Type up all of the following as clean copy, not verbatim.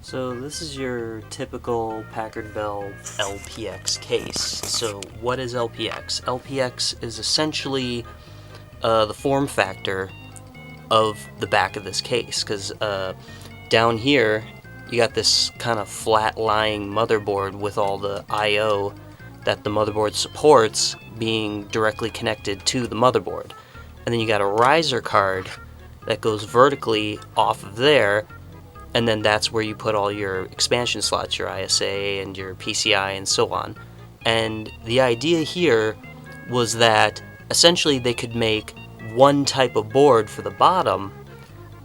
So this is your typical Packard Bell LPX case. So what is LPX? LPX is essentially the form factor of the back of this case, because down here you got this kind of flat-lying motherboard with all the I/O that the motherboard supports being directly connected to the motherboard. And then you got a riser card that goes vertically off of there, and then that's where you put all your expansion slots, your ISA and your PCI and so on. And the idea here was that essentially they could make one type of board for the bottom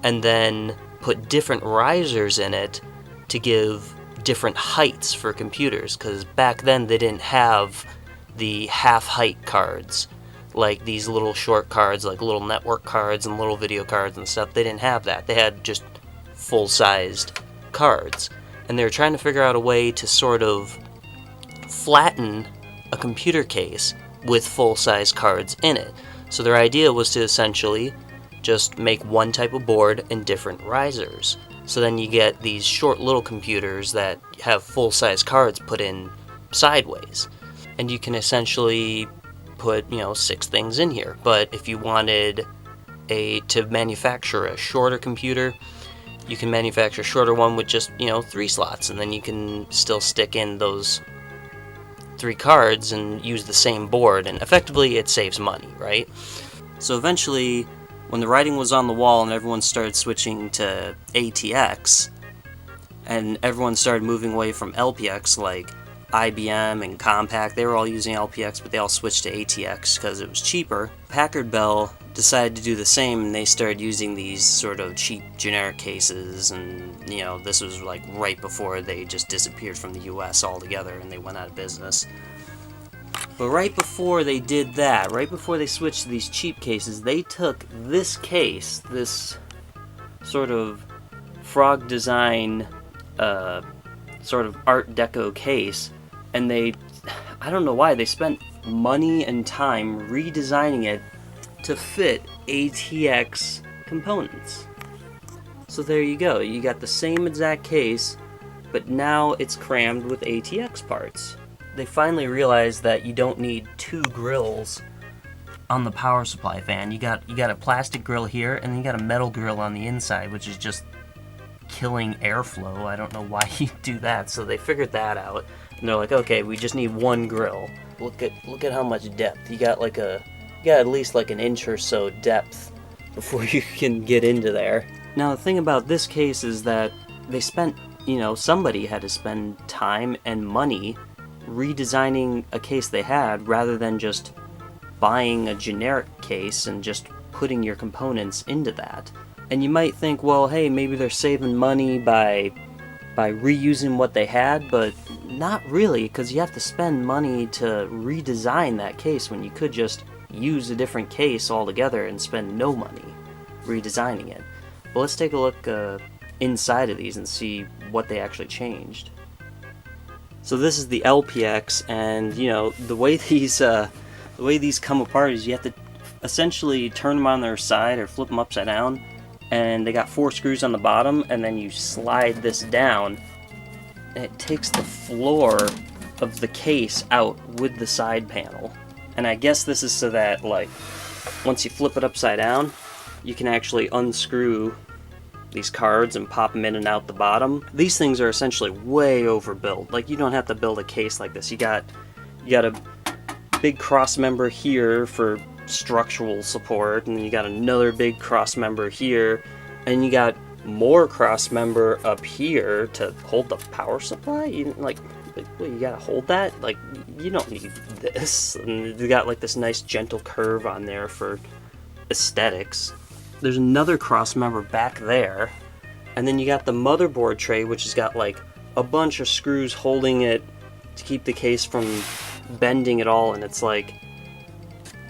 and then put different risers in it to give different heights for computers, because back then they didn't have the half height cards like these little short cards, like little network cards and little video cards and stuff. They didn't have that. They had just full-sized cards, and they were trying to figure out a way to sort of flatten a computer case with full-size cards in it. So their idea was to essentially just make one type of board and different risers. So then you get these short little computers that have full-size cards put in sideways, and you can essentially put 6 things in here. But if you wanted to manufacture a shorter computer, you can manufacture a shorter one with just 3 slots, and then you can still stick in those 3 cards and use the same board, and effectively it saves money, right? So eventually, when the writing was on the wall and everyone started switching to ATX, and everyone started moving away from LPX, like IBM and Compaq, they were all using LPX, but they all switched to ATX because it was cheaper. Packard Bell decided to do the same, and they started using these sort of cheap generic cases, and this was like right before they just disappeared from the US altogether and they went out of business. But right before they did that, right before they switched to these cheap cases, they took this case, this sort of frog design sort of art deco case, and I don't know why, they spent money and time redesigning it to fit ATX components. So there you go, you got the same exact case, but now it's crammed with ATX parts. They finally realized that you don't need 2 grills on the power supply fan. You got a plastic grill here, and then you got a metal grill on the inside, which is just killing airflow. I don't know why you do that. So they figured that out, and they're like, okay, we just need 1 grill. Look at how much depth. You got at least like an inch or so depth before you can get into there. Now the thing about this case is that they spent, somebody had to spend time and money redesigning a case they had, rather than just buying a generic case and just putting your components into that. And you might think, well, hey, maybe they're saving money by reusing what they had, but not really, because you have to spend money to redesign that case when you could just use a different case altogether and spend no money redesigning it. But let's take a look inside of these and see what they actually changed. So this is the LPX, and the way these come apart is you have to essentially turn them on their side or flip them upside down, and they got 4 screws on the bottom, and then you slide this down, and it takes the floor of the case out with the side panel. And I guess this is so that, like, once you flip it upside down, you can actually unscrew these cards and pop them in and out the bottom. These things are essentially way overbuilt. Like, you don't have to build a case like this. You got a big cross member here for structural support, and then you got another big cross member here, and you got more cross member up here to hold the power supply. You gotta hold that? Like, you don't need this. And you got like this nice gentle curve on there for aesthetics. There's another cross member back there, and then you got the motherboard tray, which has got like a bunch of screws holding it to keep the case from bending at all, and it's like,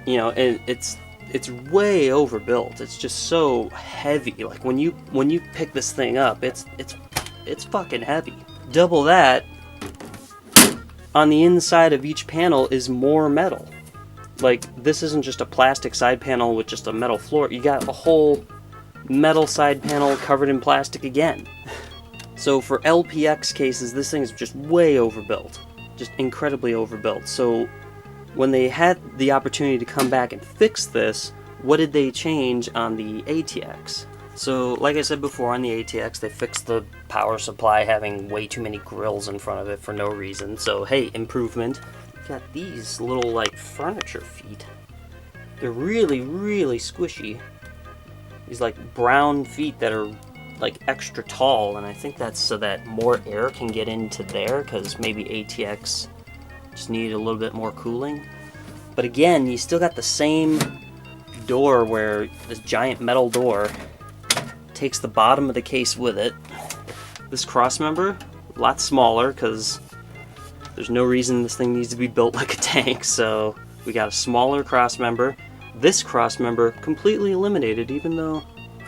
it's way overbuilt. It's just so heavy. Like, when you pick this thing up, it's fucking heavy. Double that, on the inside of each panel is more metal. Like, this isn't just a plastic side panel with just a metal floor. You got a whole metal side panel covered in plastic again. So for LPX cases, this thing is just way overbuilt. Just incredibly overbuilt. So when they had the opportunity to come back and fix this, what did they change on the ATX? So like I said before, on the ATX, they fixed the power supply having way too many grills in front of it for no reason. So hey, improvement. Got these little like furniture feet. They're really, really squishy. These like brown feet that are like extra tall, and I think that's so that more air can get into there, because maybe ATX just needed a little bit more cooling. But again, you still got the same door where this giant metal door takes the bottom of the case with it. This crossmember, a lot smaller, because there's no reason this thing needs to be built like a tank, so we got a smaller crossmember. This crossmember completely eliminated, even though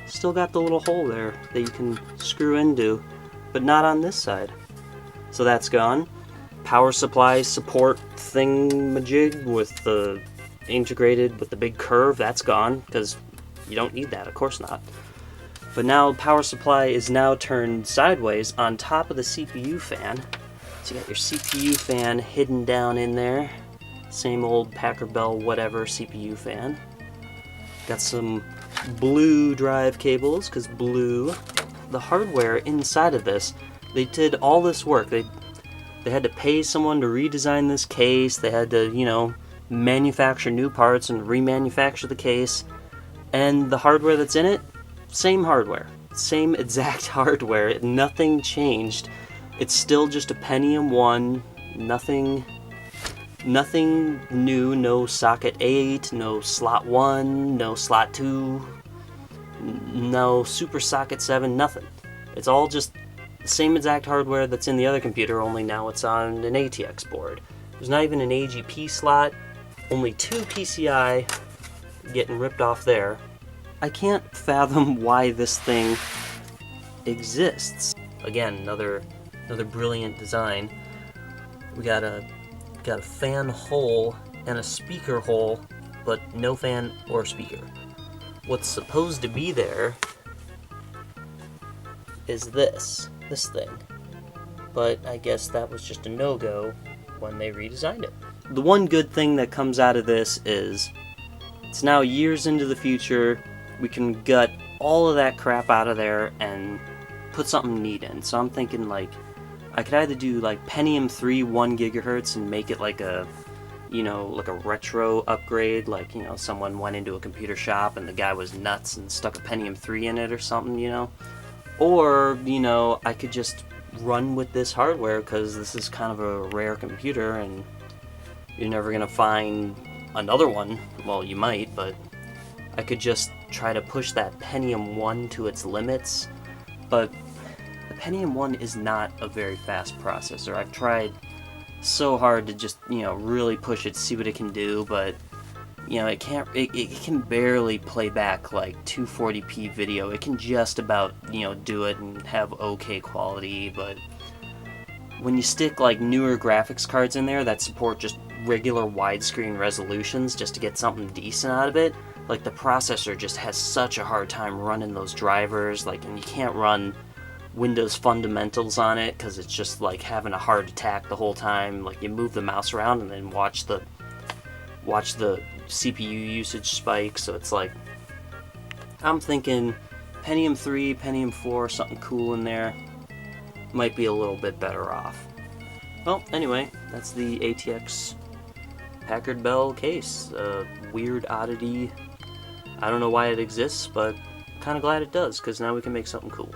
still got the little hole there that you can screw into, but not on this side. So that's gone. Power supply support thingamajig with the integrated with the big curve, that's gone, because you don't need that, of course not. But now power supply is now turned sideways on top of the CPU fan. So you got your CPU fan hidden down in there. Same old Packard Bell whatever CPU fan. Got some blue drive cables, because blue. The hardware inside of this, they did all this work. They had to pay someone to redesign this case. They had to, you know, manufacture new parts and remanufacture the case. And the hardware that's in it, same hardware. Same exact hardware. Nothing changed. It's still just a Pentium 1. Nothing new. No socket 8, no slot 1, no slot 2, no super socket 7, nothing. It's all just the same exact hardware that's in the other computer, only now it's on an ATX board. There's not even an AGP slot, only 2 PCI getting ripped off there. I can't fathom why this thing exists. Again, another brilliant design. We got a fan hole and a speaker hole, but no fan or speaker. What's supposed to be there is this thing. But I guess that was just a no-go when they redesigned it. The one good thing that comes out of this is it's now years into the future. We can gut all of that crap out of there and put something neat in. So I'm thinking like I could either do like Pentium 3 1 gigahertz and make it like a, you know, like a retro upgrade, like, you know, someone went into a computer shop and the guy was nuts and stuck a Pentium 3 in it or something, you know. Or, you know, I could just run with this hardware because this is kind of a rare computer and you're never gonna find another one. Well, you might, but I could just try to push that Pentium 1 to its limits. But the Pentium 1 is not a very fast processor. I've tried so hard to just, you know, really push it, see what it can do, but, you know, it can barely play back like 240p video. It can just about, you know, do it and have okay quality, but when you stick like newer graphics cards in there that support just regular widescreen resolutions just to get something decent out of it, like the processor just has such a hard time running those drivers, like, and you can't run Windows fundamentals on it because it's just like having a heart attack the whole time. Like you move the mouse around and then watch the CPU usage spike. So it's like, I'm thinking Pentium 3, Pentium 4, something cool in there might be a little bit better off. Well, anyway, that's the ATX Packard Bell case. Weird oddity. I don't know why it exists, but kind of glad it does, because now we can make something cool.